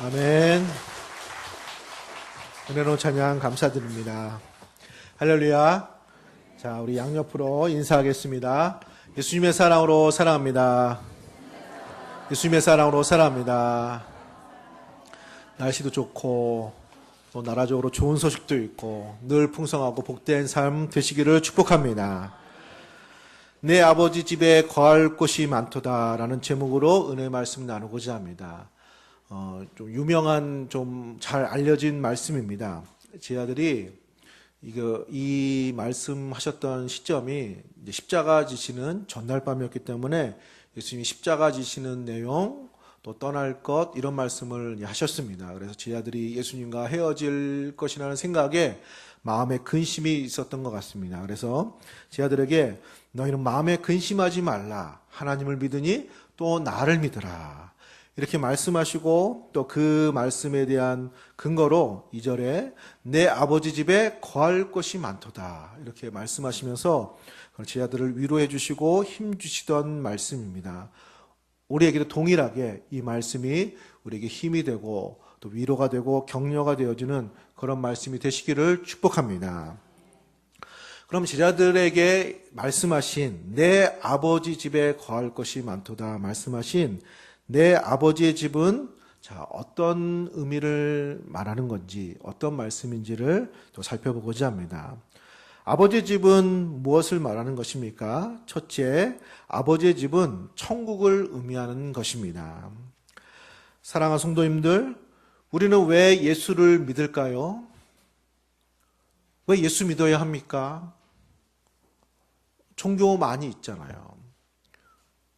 아멘. 은혜로운 찬양 감사드립니다. 할렐루야. 자, 우리 양옆으로 인사하겠습니다. 예수님의 사랑으로 사랑합니다. 예수님의 사랑으로 사랑합니다. 날씨도 좋고 또 나라적으로 좋은 소식도 있고 늘 풍성하고 복된 삶 되시기를 축복합니다. 내 아버지 집에 거할 곳이 많도다라는 제목으로 은혜 말씀 나누고자 합니다. 좀 유명한, 좀 잘 알려진 말씀입니다. 제 아들이 이 말씀 하셨던 시점이 이제 십자가 지시는 전날 밤이었기 때문에 예수님이 십자가 지시는 내용, 또 떠날 것, 이런 말씀을 하셨습니다. 그래서 제 아들이 예수님과 헤어질 것이라는 생각에 마음에 근심이 있었던 것 같습니다. 그래서 제 아들에게 너희는 마음에 근심하지 말라. 하나님을 믿으니 또 나를 믿으라. 이렇게 말씀하시고 또 그 말씀에 대한 근거로 2절에 내 아버지 집에 거할 것이 많도다. 이렇게 말씀하시면서 제 아들을 위로해 주시고 힘 주시던 말씀입니다. 우리에게도 동일하게 이 말씀이 우리에게 힘이 되고 또 위로가 되고 격려가 되어지는 그런 말씀이 되시기를 축복합니다. 그럼 제자들에게 말씀하신 내 아버지 집에 거할 것이 많도다 말씀하신 내 아버지의 집은 어떤 의미를 말하는 건지, 어떤 말씀인지를 또 살펴보고자 합니다. 아버지의 집은 무엇을 말하는 것입니까? 첫째, 아버지의 집은 천국을 의미하는 것입니다. 사랑하는 성도님들, 우리는 왜 예수를 믿을까요? 왜 예수 믿어야 합니까? 종교 많이 있잖아요.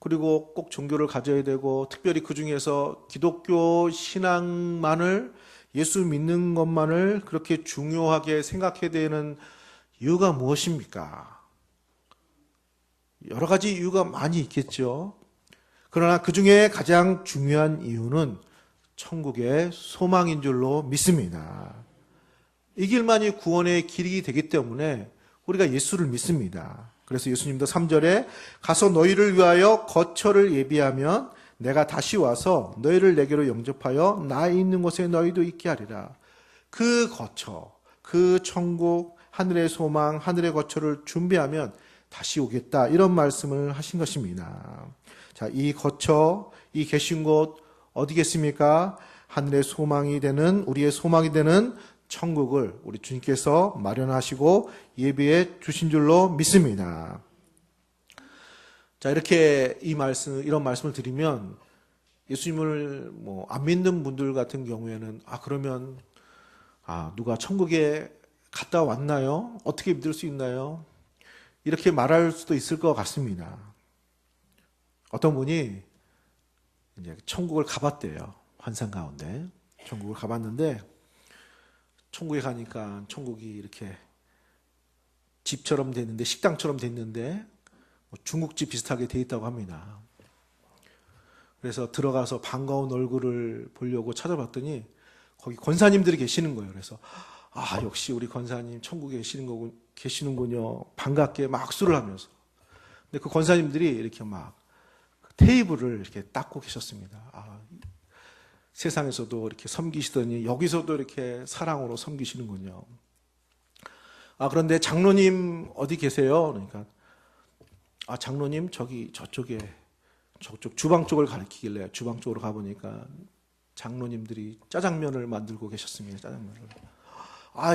그리고 꼭 종교를 가져야 되고, 특별히 그 중에서 기독교 신앙만을, 예수 믿는 것만을 그렇게 중요하게 생각해야 되는 이유가 무엇입니까? 여러 가지 이유가 많이 있겠죠. 그러나 그 중에 가장 중요한 이유는 천국의 소망인 줄로 믿습니다. 이 길만이 구원의 길이 되기 때문에 우리가 예수를 믿습니다. 그래서 예수님도 3절에 가서 너희를 위하여 거처를 예비하면 내가 다시 와서 너희를 내게로 영접하여 나 있는 곳에 너희도 있게 하리라. 그 거처, 그 천국, 하늘의 소망, 하늘의 거처를 준비하면 다시 오겠다. 이런 말씀을 하신 것입니다. 자, 이 거처, 이 계신 곳 어디겠습니까? 하늘의 소망이 되는, 우리의 소망이 되는 천국을 우리 주님께서 마련하시고 예비해 주신 줄로 믿습니다. 자, 이렇게 이런 말씀을 드리면 예수님을 안 믿는 분들 같은 경우에는 그러면 누가 천국에 갔다 왔나요? 어떻게 믿을 수 있나요? 이렇게 말할 수도 있을 것 같습니다. 어떤 분이 이제 천국을 가봤대요. 환상 가운데 천국을 가봤는데 천국에 가니까 천국이 이렇게 집처럼 됐는데, 식당처럼 됐는데 중국집 비슷하게 돼 있다고 합니다. 그래서 들어가서 반가운 얼굴을 보려고 찾아봤더니 거기 권사님들이 계시는 거예요. 그래서 역시 우리 권사님 천국에 계시는군요. 반갑게 막 술을 하면서. 근데 그 권사님들이 이렇게 막 테이블을 이렇게 닦고 계셨습니다. 세상에서도 이렇게 섬기시더니 여기서도 이렇게 사랑으로 섬기시는군요. 그런데 장로님 어디 계세요? 그러니까 장로님 저쪽 주방 쪽을 가리키길래 주방 쪽으로 가보니까 장로님들이 짜장면을 만들고 계셨습니다. 짜장면을.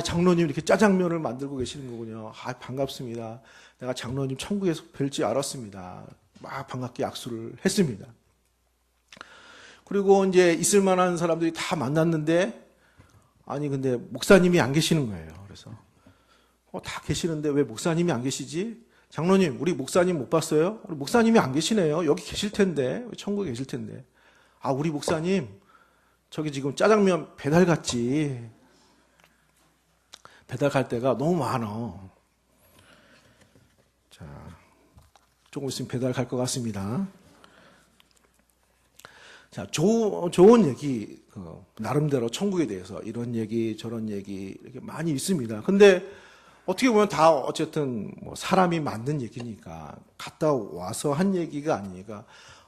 장로님 이렇게 짜장면을 만들고 계시는 거군요. 반갑습니다. 내가 장로님 천국에서 뵐지 알았습니다. 막 반갑게 약수를 했습니다. 그리고 이제 있을 만한 사람들이 다 만났는데, 근데 목사님이 안 계시는 거예요. 그래서, 다 계시는데 왜 목사님이 안 계시지? 장로님, 우리 목사님 못 봤어요? 우리 목사님이 안 계시네요. 여기 계실 텐데, 천국에 계실 텐데. 우리 목사님, 저기 지금 짜장면 배달 갔지. 배달 갈 때가 너무 많아. 자, 조금 있으면 배달 갈 것 같습니다. 자, 좋은 얘기, 나름대로 천국에 대해서 이런 얘기, 저런 얘기, 이렇게 많이 있습니다. 근데 어떻게 보면 다 어쨌든 사람이 만든 얘기니까, 갔다 와서 한 얘기가 아니니까,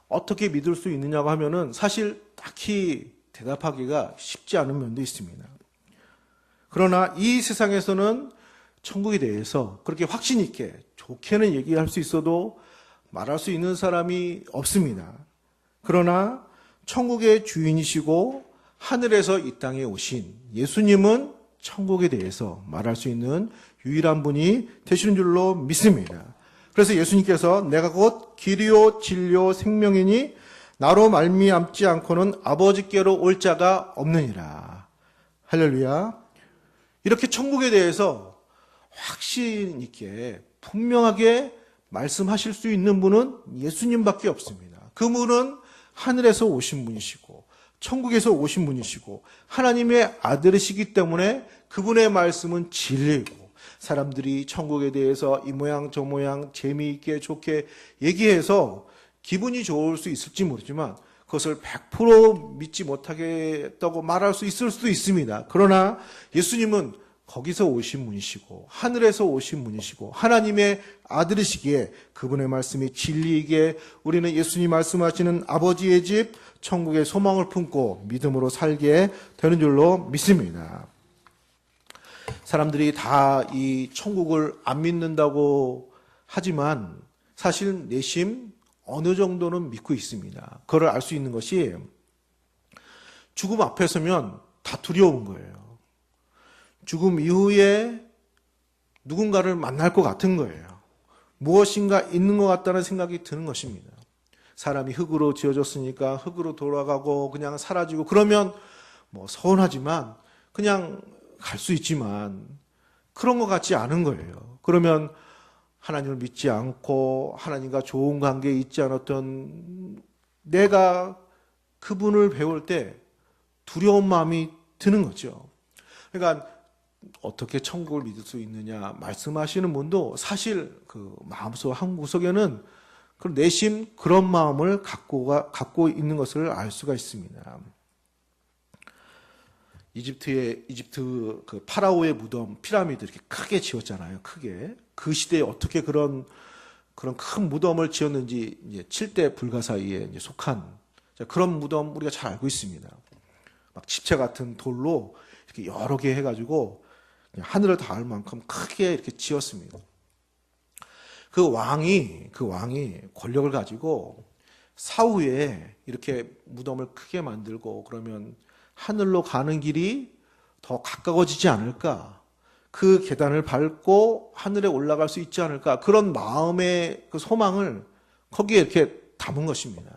어떻게 믿을 수 있느냐고 하면은 사실 딱히 대답하기가 쉽지 않은 면도 있습니다. 그러나 이 세상에서는 천국에 대해서 그렇게 확신 있게 좋게는 얘기할 수 있어도 말할 수 있는 사람이 없습니다. 그러나 천국의 주인이시고 하늘에서 이 땅에 오신 예수님은 천국에 대해서 말할 수 있는 유일한 분이 되시는 줄로 믿습니다. 그래서 예수님께서 내가 곧 길이요 진리요 생명이니 나로 말미암지 않고는 아버지께로 올 자가 없느니라. 할렐루야. 이렇게 천국에 대해서 확신 있게 분명하게 말씀하실 수 있는 분은 예수님밖에 없습니다. 그분은 하늘에서 오신 분이시고 천국에서 오신 분이시고 하나님의 아들이시기 때문에 그분의 말씀은 진리이고, 사람들이 천국에 대해서 이 모양 저 모양 재미있게 좋게 얘기해서 기분이 좋을 수 있을지 모르지만 그것을 100% 믿지 못하겠다고 말할 수 있을 수도 있습니다. 그러나 예수님은 거기서 오신 분이시고 하늘에서 오신 분이시고 하나님의 아들이시기에 그분의 말씀이 진리이기에 우리는 예수님 말씀하시는 아버지의 집 천국의 소망을 품고 믿음으로 살게 되는 줄로 믿습니다. 사람들이 다 이 천국을 안 믿는다고 하지만 사실 내심 어느 정도는 믿고 있습니다. 그걸 알 수 있는 것이 죽음 앞에 서면 다 두려운 거예요. 죽음 이후에 누군가를 만날 것 같은 거예요. 무엇인가 있는 것 같다는 생각이 드는 것입니다. 사람이 흙으로 지어졌으니까 흙으로 돌아가고 그냥 사라지고 그러면 뭐 서운하지만 그냥 갈 수 있지만 그런 것 같지 않은 거예요. 그러면 하나님을 믿지 않고 하나님과 좋은 관계에 있지 않았던 내가 그분을 배울 때 두려운 마음이 드는 거죠. 그러니까 어떻게 천국을 믿을 수 있느냐 말씀하시는 분도 사실 그 마음속 한구석에는 그 내심 그런 마음을 갖고 있는 것을 알 수가 있습니다. 이집트 그 파라오의 무덤 피라미드 이렇게 크게 지었잖아요. 크게. 그 시대에 어떻게 그런 큰 무덤을 지었는지 이제 7대 불가사의에 이제 속한 그런 무덤 우리가 잘 알고 있습니다. 막 집체 같은 돌로 이렇게 여러 개 해가지고 하늘을 닿을 만큼 크게 이렇게 지었습니다. 그 왕이 권력을 가지고 사후에 이렇게 무덤을 크게 만들고 그러면 하늘로 가는 길이 더 가까워지지 않을까? 그 계단을 밟고 하늘에 올라갈 수 있지 않을까? 그런 마음의 그 소망을 거기에 이렇게 담은 것입니다.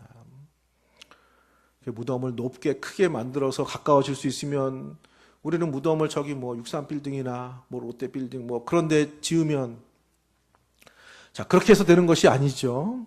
무덤을 높게 크게 만들어서 가까워질 수 있으면 우리는 무덤을 저기 뭐 63빌딩이나 뭐 롯데빌딩 뭐 그런 데 지으면 자, 그렇게 해서 되는 것이 아니죠.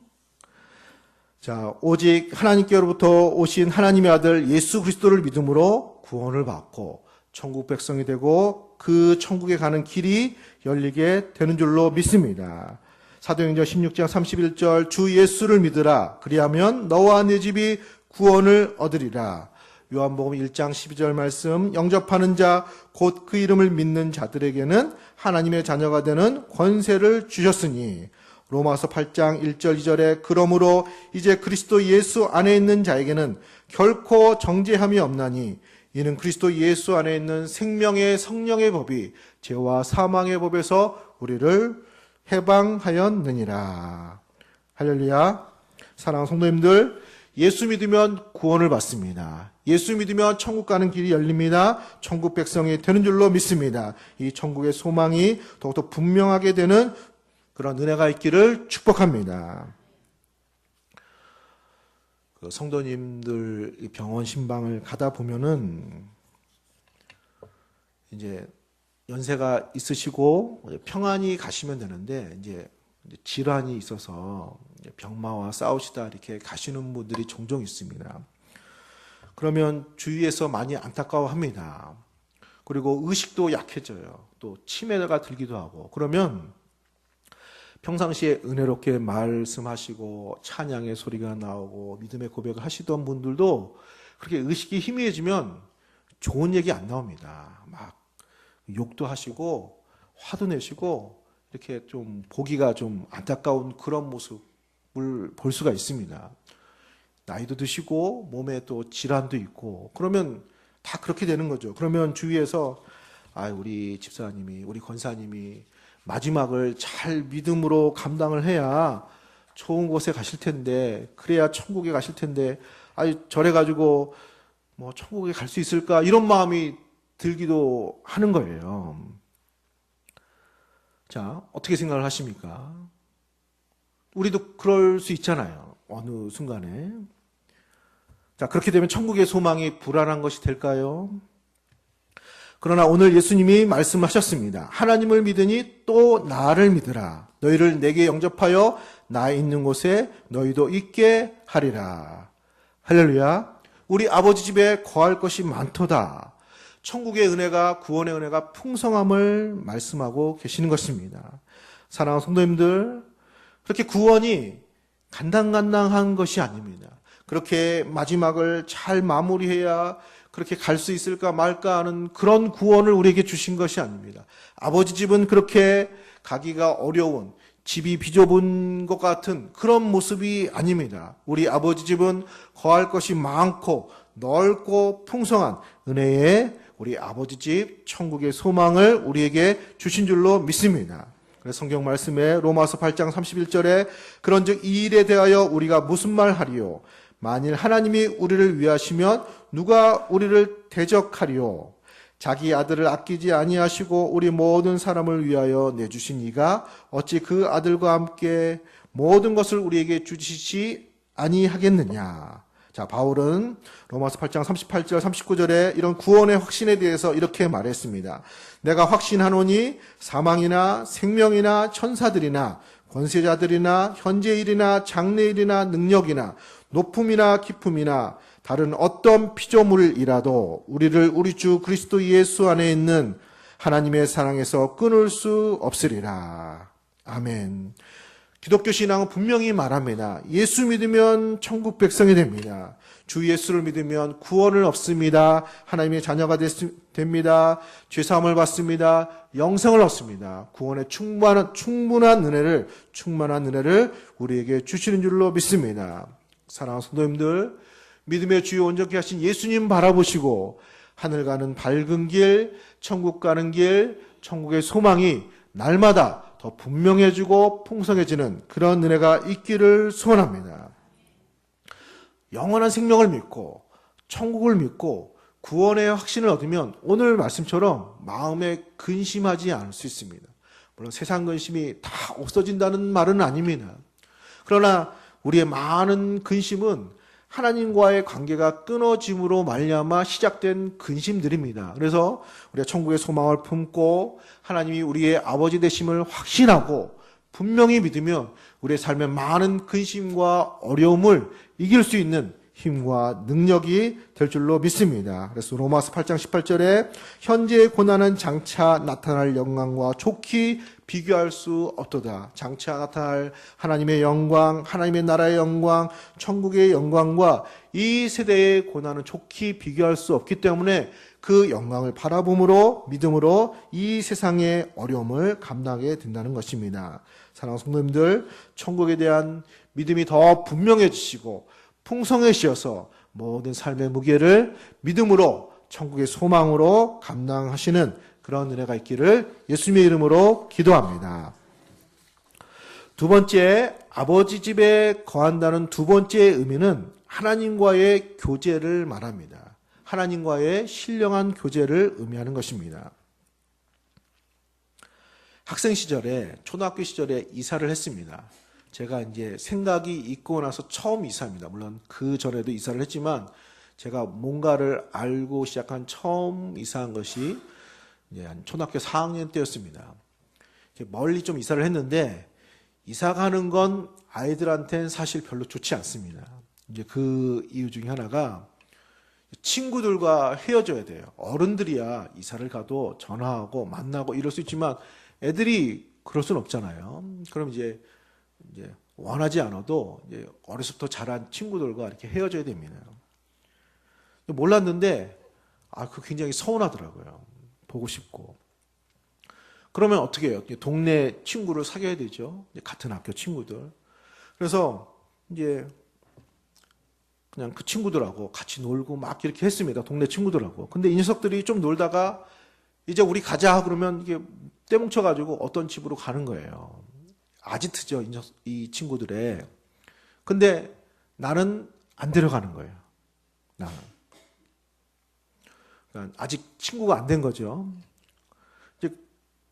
자, 오직 하나님께로부터 오신 하나님의 아들 예수 그리스도를 믿음으로 구원을 받고 천국 백성이 되고 그 천국에 가는 길이 열리게 되는 줄로 믿습니다. 사도행전 16장 31절 주 예수를 믿으라 그리하면 너와 네 집이 구원을 얻으리라. 요한복음 1장 12절 말씀 영접하는 자 곧 그 이름을 믿는 자들에게는 하나님의 자녀가 되는 권세를 주셨으니 로마서 8장 1절 2절에 그러므로 이제 그리스도 예수 안에 있는 자에게는 결코 정죄함이 없나니 이는 그리스도 예수 안에 있는 생명의 성령의 법이 죄와 사망의 법에서 우리를 해방하였느니라. 할렐루야. 사랑하는 성도님들, 예수 믿으면 구원을 받습니다. 예수 믿으면 천국 가는 길이 열립니다. 천국 백성이 되는 줄로 믿습니다. 이 천국의 소망이 더욱더 분명하게 되는 그런 은혜가 있기를 축복합니다. 그 성도님들 병원 신방을 가다 보면은 이제 연세가 있으시고 평안히 가시면 되는데 이제 질환이 있어서 병마와 싸우시다 이렇게 가시는 분들이 종종 있습니다. 그러면 주위에서 많이 안타까워합니다. 그리고 의식도 약해져요. 또 치매가 들기도 하고 그러면 평상시에 은혜롭게 말씀하시고 찬양의 소리가 나오고 믿음의 고백을 하시던 분들도 그렇게 의식이 희미해지면 좋은 얘기 안 나옵니다. 막 욕도 하시고 화도 내시고 이렇게 좀 보기가 좀 안타까운 그런 모습을 볼 수가 있습니다. 나이도 드시고 몸에 또 질환도 있고 그러면 다 그렇게 되는 거죠. 그러면 주위에서 우리 집사님이, 우리 권사님이 마지막을 잘 믿음으로 감당을 해야 좋은 곳에 가실 텐데, 그래야 천국에 가실 텐데, 저래가지고 뭐 천국에 갈 수 있을까? 이런 마음이 들기도 하는 거예요. 자, 어떻게 생각을 하십니까? 우리도 그럴 수 있잖아요. 어느 순간에. 자, 그렇게 되면 천국의 소망이 불안한 것이 될까요? 그러나 오늘 예수님이 말씀하셨습니다. 하나님을 믿으니 또 나를 믿으라. 너희를 내게 영접하여 나 있는 곳에 너희도 있게 하리라. 할렐루야. 우리 아버지 집에 거할 것이 많도다. 천국의 은혜가, 구원의 은혜가 풍성함을 말씀하고 계시는 것입니다. 사랑하는 성도님들, 그렇게 구원이 간당간당한 것이 아닙니다. 그렇게 마지막을 잘 마무리해야 그렇게 갈 수 있을까 말까 하는 그런 구원을 우리에게 주신 것이 아닙니다. 아버지 집은 그렇게 가기가 어려운, 집이 비좁은 것 같은 그런 모습이 아닙니다. 우리 아버지 집은 거할 것이 많고 넓고 풍성한 은혜의 우리 아버지 집 천국의 소망을 우리에게 주신 줄로 믿습니다. 그래서 성경 말씀에 로마서 8장 31절에 그런즉 이 일에 대하여 우리가 무슨 말 하리요? 만일 하나님이 우리를 위하시면 누가 우리를 대적하리요? 자기 아들을 아끼지 아니하시고 우리 모든 사람을 위하여 내주신 이가 어찌 그 아들과 함께 모든 것을 우리에게 주시지 아니하겠느냐? 자, 바울은 로마서 8장 38절 39절에 이런 구원의 확신에 대해서 이렇게 말했습니다. 내가 확신하노니 사망이나 생명이나 천사들이나 권세자들이나 현재일이나 장래일이나 능력이나 높음이나 깊음이나 다른 어떤 피조물이라도 우리를 우리 주 그리스도 예수 안에 있는 하나님의 사랑에서 끊을 수 없으리라. 아멘. 기독교 신앙은 분명히 말합니다. 예수 믿으면 천국 백성이 됩니다. 주 예수를 믿으면 구원을 얻습니다. 하나님의 자녀가 됩니다. 죄사함을 받습니다. 영생을 얻습니다. 구원의 충분한 은혜를 우리에게 주시는 줄로 믿습니다. 사랑하는 성도님들, 믿음의 주요 온전케 하신 예수님 바라보시고 하늘 가는 밝은 길, 천국 가는 길, 천국의 소망이 날마다 더 분명해지고 풍성해지는 그런 은혜가 있기를 소원합니다. 영원한 생명을 믿고 천국을 믿고 구원의 확신을 얻으면 오늘 말씀처럼 마음에 근심하지 않을 수 있습니다. 물론 세상 근심이 다 없어진다는 말은 아닙니다. 그러나 우리의 많은 근심은 하나님과의 관계가 끊어짐으로 말미암아 시작된 근심들입니다. 그래서 우리가 천국의 소망을 품고 하나님이 우리의 아버지 되심을 확신하고 분명히 믿으면 우리의 삶의 많은 근심과 어려움을 이길 수 있는 힘과 능력이 될 줄로 믿습니다. 그래서 로마서 8장 18절에 현재의 고난은 장차 나타날 영광과 좋게 비교할 수 없도다. 장차 나타날 하나님의 영광, 하나님의 나라의 영광, 천국의 영광과 이 세대의 고난은 좋게 비교할 수 없기 때문에 그 영광을 바라봄으로 믿음으로 이 세상의 어려움을 감당하게 된다는 것입니다. 사랑하는 성도님들, 천국에 대한 믿음이 더 분명해지시고 풍성해지셔서 모든 삶의 무게를 믿음으로 천국의 소망으로 감당하시는 그런 은혜가 있기를 예수님의 이름으로 기도합니다. 두 번째, 아버지 집에 거한다는 두 번째 의미는 하나님과의 교제를 말합니다. 하나님과의 신령한 교제를 의미하는 것입니다. 학생 시절에, 초등학교 시절에 이사를 했습니다. 제가 이제 생각이 있고 나서 처음 이사입니다. 물론 그 전에도 이사를 했지만 제가 뭔가를 알고 시작한 처음 이사한 것이 이제 한 초등학교 4학년 때였습니다. 멀리 좀 이사를 했는데 이사 가는 건 아이들한테는 사실 별로 좋지 않습니다. 이제 그 이유 중에 하나가 친구들과 헤어져야 돼요. 어른들이야 이사를 가도 전화하고 만나고 이럴 수 있지만 애들이 그럴 수는 없잖아요. 그럼 이제 원하지 않아도 이제 어려서부터 자란 친구들과 이렇게 헤어져야 됩니다. 몰랐는데 그 굉장히 서운하더라고요. 보고 싶고. 그러면 어떻게 해요? 동네 친구를 사귀어야 되죠. 같은 학교 친구들. 그래서 이제 그냥 그 친구들하고 같이 놀고 막 이렇게 했습니다. 동네 친구들하고. 근데 이 녀석들이 좀 놀다가 이제 우리 가자 그러면 이게 떼뭉쳐가지고 어떤 집으로 가는 거예요. 아지트죠, 이 친구들의. 근데 나는 안 데려가는 거예요. 나는. 그러니까 아직 친구가 안 된 거죠. 이제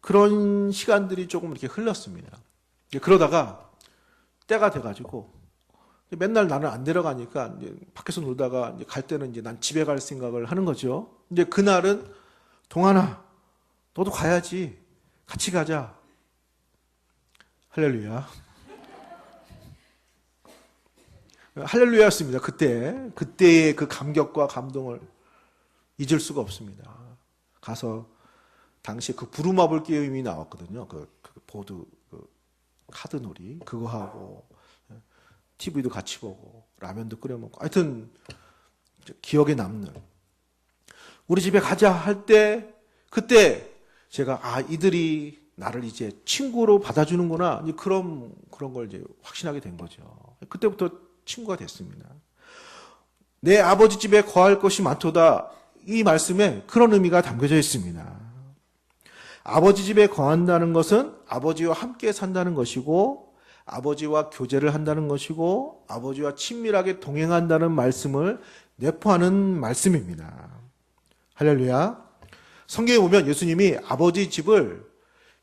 그런 시간들이 조금 이렇게 흘렀습니다. 그러다가 때가 돼가지고 맨날 나는 안 데려가니까 이제 밖에서 놀다가 이제 갈 때는 이제 난 집에 갈 생각을 하는 거죠. 이제 그날은 동환아, 너도 가야지. 같이 가자. 할렐루야. 할렐루야였습니다. 그때의 그 감격과 감동을 잊을 수가 없습니다. 가서 당시에 그 부루마블 게임이 나왔거든요. 그 보드 그 카드놀이 그거 하고 TV도 같이 보고 라면도 끓여 먹고 하여튼 기억에 남는 우리 집에 가자 할 때 그때 제가 이들이 나를 이제 친구로 받아주는구나 이제 그런 걸 이제 확신하게 된 거죠. 그때부터 친구가 됐습니다. 내 아버지 집에 거할 것이 많도다 이 말씀에 그런 의미가 담겨져 있습니다. 아버지 집에 거한다는 것은 아버지와 함께 산다는 것이고 아버지와 교제를 한다는 것이고 아버지와 친밀하게 동행한다는 말씀을 내포하는 말씀입니다. 할렐루야. 성경에 보면 예수님이 아버지 집을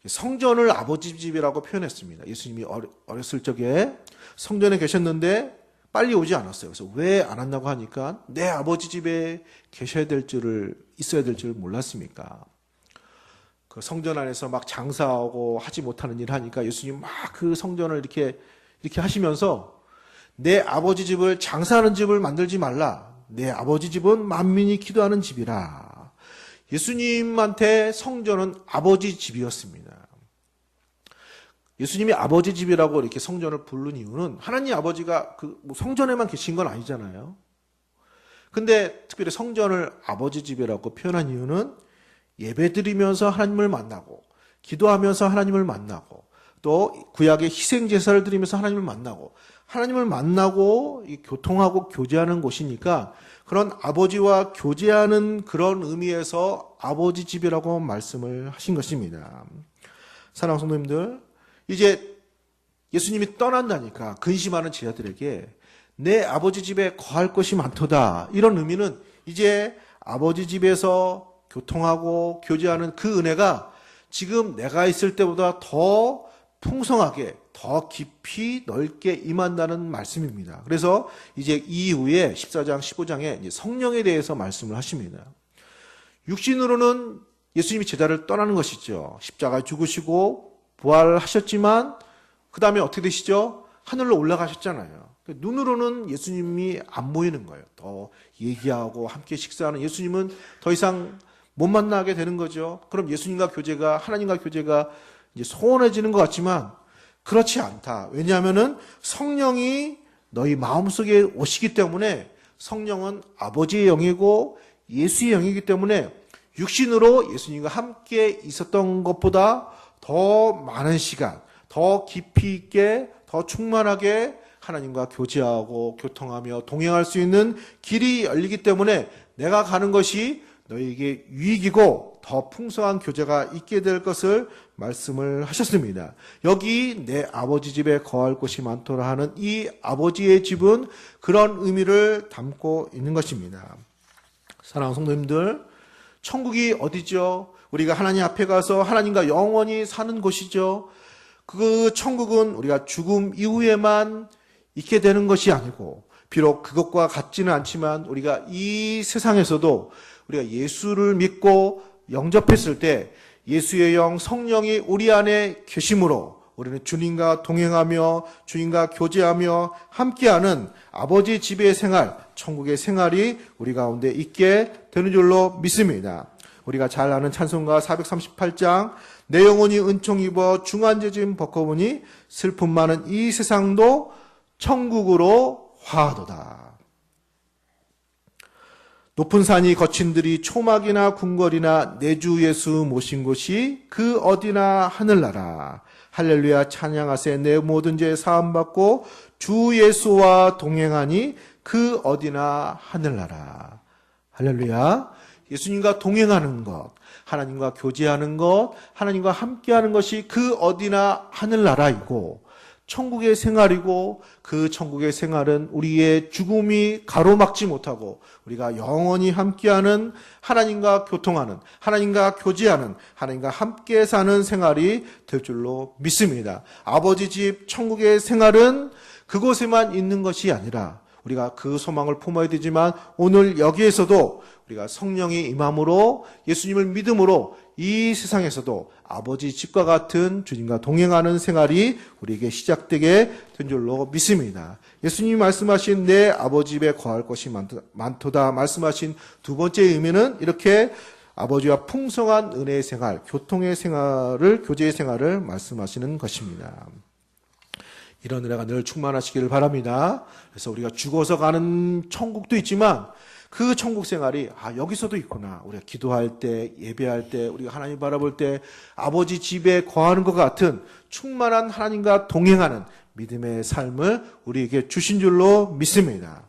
성전을 아버지 집이라고 표현했습니다. 예수님이 어렸을 적에 성전에 계셨는데 빨리 오지 않았어요. 그래서 왜 안 왔나고 하니까 내 아버지 집에 있어야 될 줄을 몰랐습니까? 그 성전 안에서 막 장사하고 하지 못하는 일 하니까 예수님 막 그 성전을 이렇게 하시면서 내 아버지 집을 장사하는 집을 만들지 말라. 내 아버지 집은 만민이 기도하는 집이라. 예수님한테 성전은 아버지 집이었습니다. 예수님이 아버지 집이라고 이렇게 성전을 부른 이유는 하나님 아버지가 뭐 성전에만 계신 건 아니잖아요. 근데 특별히 성전을 아버지 집이라고 표현한 이유는 예배드리면서 하나님을 만나고 기도하면서 하나님을 만나고 또 구약의 희생제사를 드리면서 하나님을 만나고 교통하고 교제하는 곳이니까 그런 아버지와 교제하는 그런 의미에서 아버지 집이라고 말씀을 하신 것입니다. 사랑하는 성도님들, 이제 예수님이 떠난다니까 근심하는 제자들에게 내 아버지 집에 거할 것이 많도다 이런 의미는 이제 아버지 집에서 교통하고 교제하는 그 은혜가 지금 내가 있을 때보다 더 풍성하게 더 깊이 넓게 임한다는 말씀입니다. 그래서 이제 이후에 14장 15장에 이제 성령에 대해서 말씀을 하십니다. 육신으로는 예수님이 제자를 떠나는 것이죠. 십자가에 죽으시고 부활하셨지만 그 다음에 어떻게 되시죠? 하늘로 올라가셨잖아요. 눈으로는 예수님이 안 보이는 거예요. 더 얘기하고 함께 식사하는 예수님은 더 이상 못 만나게 되는 거죠. 그럼 예수님과 교제가 하나님과 교제가 이제 소원해지는 것 같지만 그렇지 않다. 왜냐하면은 성령이 너희 마음속에 오시기 때문에 성령은 아버지의 영이고 예수의 영이기 때문에 육신으로 예수님과 함께 있었던 것보다 더 많은 시간, 더 깊이 있게, 더 충만하게 하나님과 교제하고 교통하며 동행할 수 있는 길이 열리기 때문에 내가 가는 것이 너희에게 유익이고 더 풍성한 교제가 있게 될 것을 말씀을 하셨습니다. 여기 내 아버지 집에 거할 곳이 많도라 하는 이 아버지의 집은 그런 의미를 담고 있는 것입니다. 사랑하는 성도님들, 천국이 어디죠? 우리가 하나님 앞에 가서 하나님과 영원히 사는 곳이죠. 그 천국은 우리가 죽음 이후에만 있게 되는 것이 아니고 비록 그것과 같지는 않지만 우리가 이 세상에서도 우리가 예수를 믿고 영접했을 때 예수의 영 성령이 우리 안에 계심으로 우리는 주님과 동행하며 주님과 교제하며 함께하는 아버지 집의 생활, 천국의 생활이 우리 가운데 있게 되는 줄로 믿습니다. 우리가 잘 아는 찬송가 438장 내 영혼이 은총 입어 중한죄짐 벗어보니 슬픔 많은 이 세상도 천국으로 화하도다. 높은 산이 거친 들이 초막이나 궁궐이나 내 주 예수 모신 곳이 그 어디나 하늘나라. 할렐루야 찬양하세 내 모든 죄 사함받고 주 예수와 동행하니 그 어디나 하늘나라. 할렐루야. 예수님과 동행하는 것, 하나님과 교제하는 것, 하나님과 함께하는 것이 그 어디나 하늘나라이고 천국의 생활이고, 그 천국의 생활은 우리의 죽음이 가로막지 못하고 우리가 영원히 함께하는, 하나님과 교통하는, 하나님과 교제하는, 하나님과 함께 사는 생활이 될 줄로 믿습니다. 아버지 집 천국의 생활은 그곳에만 있는 것이 아니라 우리가 그 소망을 품어야 되지만, 오늘 여기에서도 우리가 성령이 임함으로 예수님을 믿음으로 이 세상에서도 아버지 집과 같은 주님과 동행하는 생활이 우리에게 시작되게 된 줄로 믿습니다. 예수님이 말씀하신 내 아버지 집에 거할 것이 많도다 말씀하신 두 번째 의미는 이렇게 아버지와 풍성한 은혜의 생활, 교통의 생활을, 교제의 생활을 말씀하시는 것입니다. 이런 은혜가 늘 충만하시기를 바랍니다. 그래서 우리가 죽어서 가는 천국도 있지만 그 천국 생활이 여기서도 있구나. 우리가 기도할 때, 예배할 때, 우리가 하나님 바라볼 때 아버지 집에 거하는 것 같은 충만한 하나님과 동행하는 믿음의 삶을 우리에게 주신 줄로 믿습니다.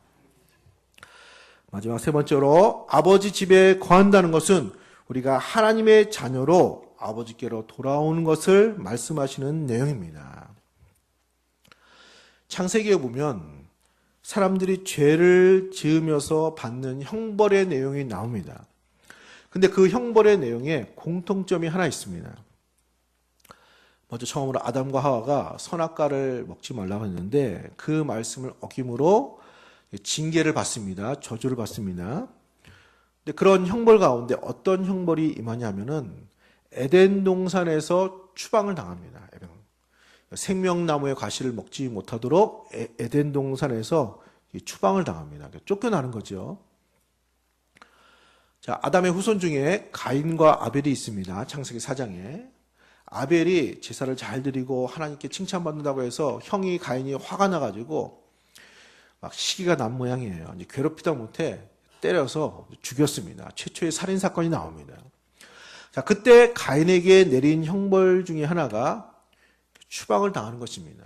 마지막 세 번째로, 아버지 집에 거한다는 것은 우리가 하나님의 자녀로 아버지께로 돌아오는 것을 말씀하시는 내용입니다. 창세기에 보면 사람들이 죄를 지으면서 받는 형벌의 내용이 나옵니다. 근데 그 형벌의 내용에 공통점이 하나 있습니다. 먼저 처음으로 아담과 하와가 선악과를 먹지 말라고 했는데 그 말씀을 어김으로 징계를 받습니다. 저주를 받습니다. 근데 그런 형벌 가운데 어떤 형벌이 임하냐면은 에덴 동산에서 추방을 당합니다. 생명나무의 과실을 먹지 못하도록 에덴 동산에서 추방을 당합니다. 쫓겨나는 거죠. 자, 아담의 후손 중에 가인과 아벨이 있습니다. 창세기 4장에. 아벨이 제사를 잘 드리고 하나님께 칭찬받는다고 해서 형이 가인이 화가 나가지고 막 시기가 난 모양이에요. 이제 괴롭히다 못해 때려서 죽였습니다. 최초의 살인사건이 나옵니다. 자, 그때 가인에게 내린 형벌 중에 하나가 추방을 당하는 것입니다.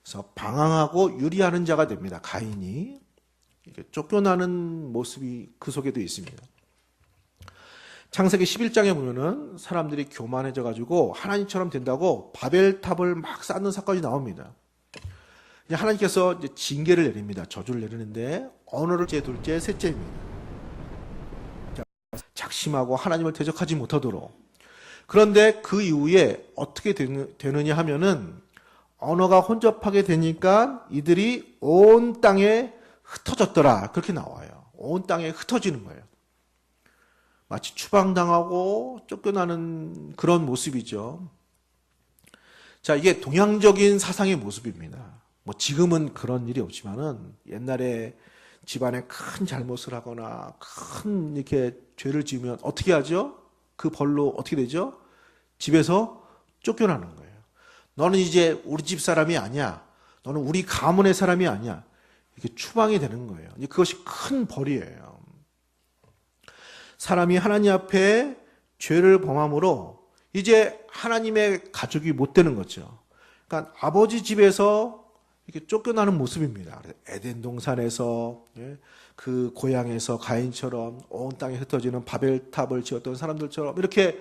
그래서 방황하고 유리하는 자가 됩니다. 가인이 쫓겨나는 모습이 그 속에도 있습니다. 창세기 11장에 보면은 사람들이 교만해져 가지고 하나님처럼 된다고 바벨탑을 막 쌓는 사건이 나옵니다. 하나님께서 이제 징계를 내립니다. 저주를 내리는데 어느 둘째, 둘째, 셋째입니다. 작심하고 하나님을 대적하지 못하도록. 그런데 그 이후에 어떻게 되느냐 하면은 언어가 혼접하게 되니까 이들이 온 땅에 흩어졌더라. 그렇게 나와요. 온 땅에 흩어지는 거예요. 마치 추방당하고 쫓겨나는 그런 모습이죠. 자, 이게 동양적인 사상의 모습입니다. 뭐 지금은 그런 일이 없지만은 옛날에 집안에 큰 잘못을 하거나 큰 이렇게 죄를 지으면 어떻게 하죠? 그 벌로 어떻게 되죠? 집에서 쫓겨나는 거예요. 너는 이제 우리 집 사람이 아니야. 너는 우리 가문의 사람이 아니야. 이렇게 추방이 되는 거예요. 그것이 큰 벌이에요. 사람이 하나님 앞에 죄를 범함으로 이제 하나님의 가족이 못 되는 거죠. 그러니까 아버지 집에서 이렇게 쫓겨나는 모습입니다. 에덴 동산에서 그 고향에서 가인처럼 온 땅에 흩어지는 바벨탑을 지었던 사람들처럼 이렇게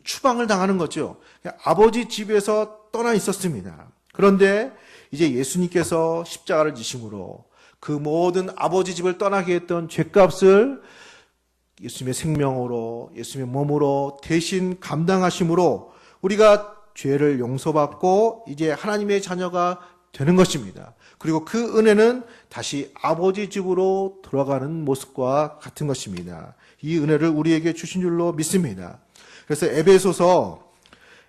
추방을 당하는 거죠. 아버지 집에서 떠나 있었습니다. 그런데 이제 예수님께서 십자가를 지심으로 그 모든 아버지 집을 떠나게 했던 죄값을 예수님의 생명으로, 예수님의 몸으로 대신 감당하심으로 우리가 죄를 용서받고 이제 하나님의 자녀가 되는 것입니다. 그리고 그 은혜는 다시 아버지 집으로 돌아가는 모습과 같은 것입니다. 이 은혜를 우리에게 주신 줄로 믿습니다. 그래서 에베소서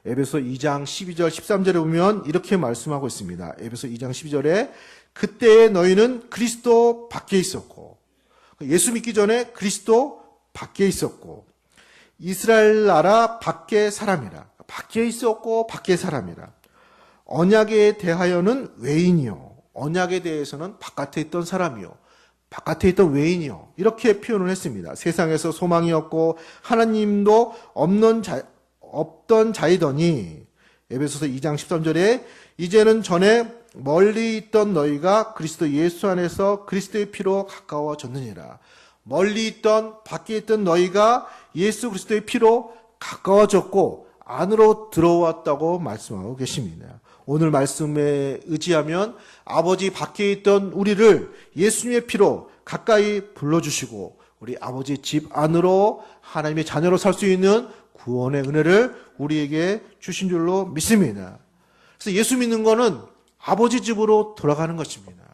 2장 12절 13절에 보면 이렇게 말씀하고 있습니다. 에베소 2장 12절에 그때의 너희는 그리스도 밖에 있었고, 예수 믿기 전에 그리스도 밖에 있었고, 이스라엘 나라 밖에 사람이라. 밖에 있었고 밖에 사람이라. 언약에 대하여는 외인이요, 언약에 대해서는 바깥에 있던 사람이요, 바깥에 있던 외인이요, 이렇게 표현을 했습니다. 세상에서 소망이 없고 하나님도 없던 자이더니, 에베소서 2장 13절에 이제는 전에 멀리 있던 너희가 그리스도 예수 안에서 그리스도의 피로 가까워졌느니라. 멀리 있던 밖에 있던 너희가 예수 그리스도의 피로 가까워졌고 안으로 들어왔다고 말씀하고 계십니다. 오늘 말씀에 의지하면 아버지 밖에 있던 우리를 예수님의 피로 가까이 불러주시고 우리 아버지 집 안으로 하나님의 자녀로 살 수 있는 구원의 은혜를 우리에게 주신 줄로 믿습니다. 그래서 예수 믿는 거는 아버지 집으로 돌아가는 것입니다.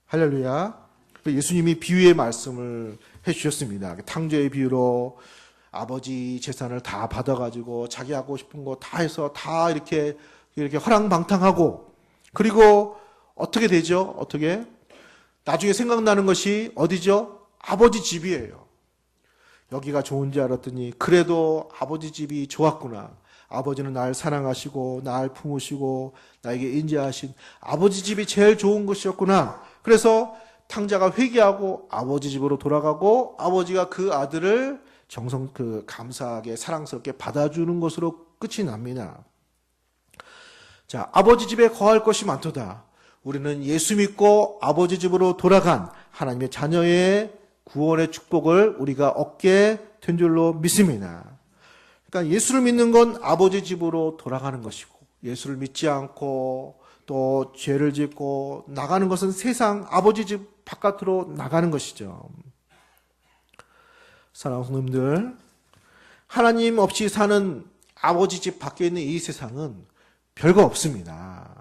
할렐루야. 예수님이 비유의 말씀을 해주셨습니다. 탕자의 비유로 아버지 재산을 다 받아가지고 자기 하고 싶은 거 다 해서 다 이렇게 허랑방탕하고, 그리고 어떻게 되죠? 어떻게? 나중에 생각나는 것이 어디죠? 아버지 집이에요. 여기가 좋은지 알았더니 그래도 아버지 집이 좋았구나. 아버지는 날 사랑하시고 날 품으시고 나에게 인자하신 아버지 집이 제일 좋은 것이었구나. 그래서 탕자가 회개하고 아버지 집으로 돌아가고 아버지가 그 아들을 감사하게 사랑스럽게 받아주는 것으로 끝이 납니다. 자, 아버지 집에 거할 것이 많도다. 우리는 예수 믿고 아버지 집으로 돌아간 하나님의 자녀의 구원의 축복을 우리가 얻게 된 줄로 믿습니다. 그러니까 예수를 믿는 건 아버지 집으로 돌아가는 것이고, 예수를 믿지 않고 또 죄를 짓고 나가는 것은 세상 아버지 집 바깥으로 나가는 것이죠. 사랑하는 성도님들, 하나님 없이 사는 아버지 집 밖에 있는 이 세상은 별거 없습니다.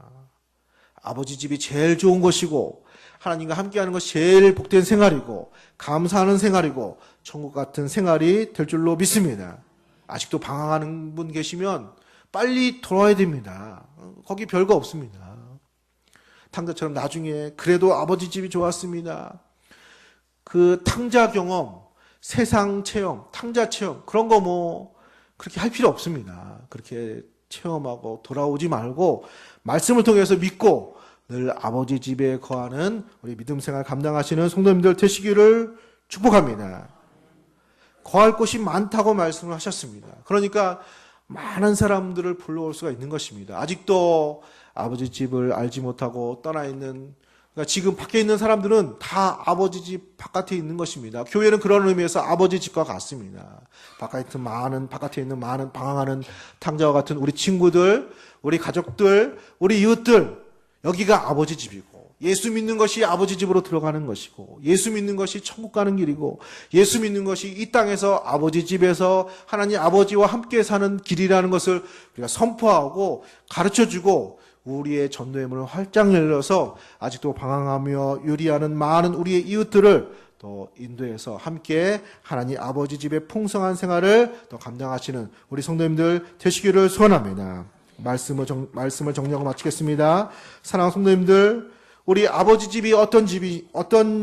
아버지 집이 제일 좋은 것이고 하나님과 함께하는 것이 제일 복된 생활이고 감사하는 생활이고 천국 같은 생활이 될 줄로 믿습니다. 아직도 방황하는 분 계시면 빨리 돌아와야 됩니다. 거기 별거 없습니다. 탕자처럼 나중에 그래도 아버지 집이 좋았습니다. 그 탕자 경험, 세상 체험, 탕자 체험 그런 거 그렇게 할 필요 없습니다. 그렇게 체험하고 돌아오지 말고 말씀을 통해서 믿고 늘 아버지 집에 거하는 우리 믿음 생활 감당하시는 성도님들 되시기를 축복합니다. 거할 곳이 많다고 말씀을 하셨습니다. 그러니까 많은 사람들을 불러올 수가 있는 것입니다. 아직도 아버지 집을 알지 못하고 떠나 있는, 그러니까 지금 밖에 있는 사람들은 다 아버지 집 바깥에 있는 것입니다. 교회는 그런 의미에서 아버지 집과 같습니다. 바깥에 있는 많은 방황하는 탕자와 같은 우리 친구들, 우리 가족들, 우리 이웃들, 여기가 아버지 집이고, 예수 믿는 것이 아버지 집으로 들어가는 것이고, 예수 믿는 것이 천국 가는 길이고, 예수 믿는 것이 이 땅에서 아버지 집에서 하나님 아버지와 함께 사는 길이라는 것을 우리가 선포하고 가르쳐주고, 우리의 전도의 문을 활짝 열려서 아직도 방황하며 유리하는 많은 우리의 이웃들을 또 인도해서 함께 하나님 아버지 집의 풍성한 생활을 또 감당하시는 우리 성도님들 되시기를 소원합니다. 말씀을 정리하고 마치겠습니다. 사랑하는 성도님들, 우리 아버지 집이 어떤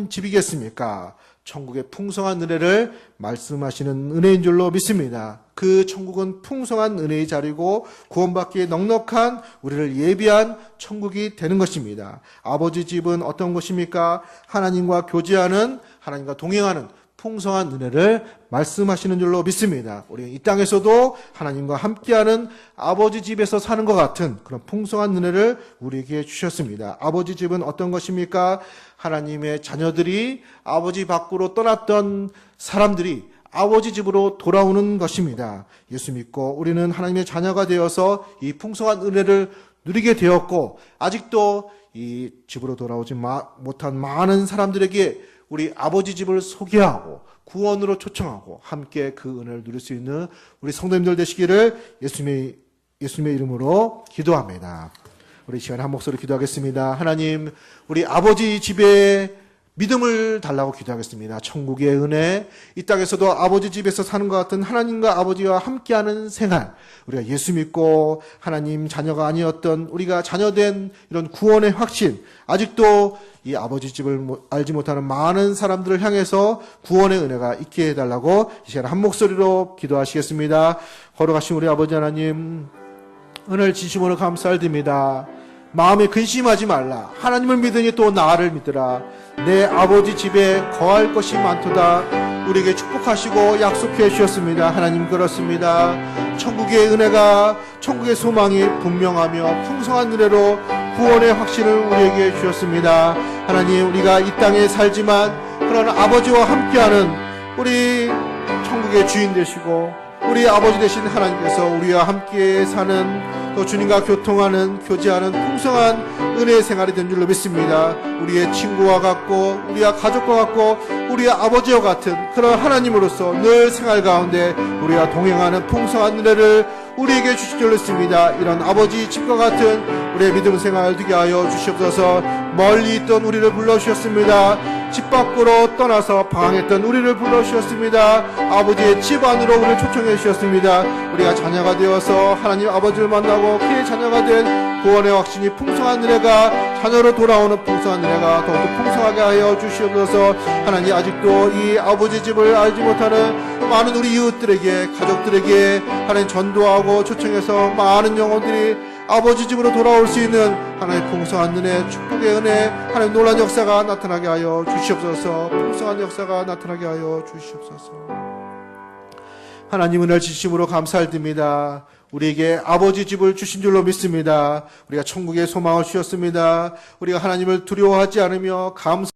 집이겠습니까? 천국의 풍성한 은혜를 말씀하시는 은혜인 줄로 믿습니다. 그 천국은 풍성한 은혜의 자리고 구원받기에 넉넉한 우리를 예비한 천국이 되는 것입니다. 아버지 집은 어떤 곳입니까? 하나님과 교제하는, 하나님과 동행하는 풍성한 은혜를 말씀하시는 줄로 믿습니다. 우리 이 땅에서도 하나님과 함께하는 아버지 집에서 사는 것 같은 그런 풍성한 은혜를 우리에게 주셨습니다. 아버지 집은 어떤 것입니까? 하나님의 자녀들이 아버지 밖으로 떠났던 사람들이 아버지 집으로 돌아오는 것입니다. 예수 믿고 우리는 하나님의 자녀가 되어서 이 풍성한 은혜를 누리게 되었고, 아직도 이 집으로 돌아오지 못한 많은 사람들에게 우리 아버지 집을 소개하고 구원으로 초청하고 함께 그 은혜를 누릴 수 있는 우리 성도님들 되시기를 예수님의 이름으로 기도합니다. 우리 시간에 한 목소리 기도하겠습니다. 하나님, 우리 아버지 집에 믿음을 달라고 기도하겠습니다. 천국의 은혜, 이 땅에서도 아버지 집에서 사는 것 같은 하나님과 아버지와 함께하는 생활, 우리가 예수 믿고 하나님 자녀가 아니었던 우리가 자녀된 이런 구원의 확신, 아직도 이 아버지 집을 알지 못하는 많은 사람들을 향해서 구원의 은혜가 있게 해달라고 이 시간에 한 목소리로 기도하시겠습니다. 걸어가신 우리 아버지 하나님, 은혜를 진심으로 감사드립니다. 마음에 근심하지 말라. 하나님을 믿으니 또 나를 믿으라. 내 아버지 집에 거할 것이 많도다. 우리에게 축복하시고 약속해 주셨습니다. 하나님, 그렇습니다. 천국의 은혜가, 천국의 소망이 분명하며 풍성한 은혜로 구원의 확신을 우리에게 주셨습니다. 하나님, 우리가 이 땅에 살지만 그런 아버지와 함께하는 우리 천국의 주인 되시고 우리 아버지 되신 하나님께서 우리와 함께 사는, 또 주님과 교통하는, 교제하는 풍성한 은혜의 생활이 된 줄로 믿습니다. 우리의 친구와 같고 우리와 가족과 같고 우리의 아버지와 같은 그런 하나님으로서 늘 생활 가운데 우리와 동행하는 풍성한 은혜를 우리에게 주실 줄로 믿습니다. 이런 아버지 집과 같은 우리의 믿음 생활 되게 하여 주시옵소서. 멀리 있던 우리를 불러주셨습니다. 집 밖으로 떠나서 방황했던 우리를 불러주셨습니다. 아버지의 집 안으로 우리를 초청해 주셨습니다. 우리가 자녀가 되어서 하나님 아버지를 만나고 그의 자녀가 된 구원의 확신이 풍성한 은혜가, 자녀로 돌아오는 풍성한 은혜가 더욱더 풍성하게 하여 주시옵소서. 하나님, 아직도 이 아버지 집을 알지 못하는 많은 우리 이웃들에게, 가족들에게 하나님 전도하고 초청해서 많은 영혼들이 아버지 집으로 돌아올 수 있는 하나님 풍성한 은혜, 축복의 은혜, 하나님 놀라운 역사가 나타나게 하여 주시옵소서. 풍성한 역사가 나타나게 하여 주시옵소서. 하나님 은혜를 진심으로 감사드립니다. 우리에게 아버지 집을 주신 줄로 믿습니다. 우리가 천국의 소망을 주셨습니다. 우리가 하나님을 두려워하지 않으며 감사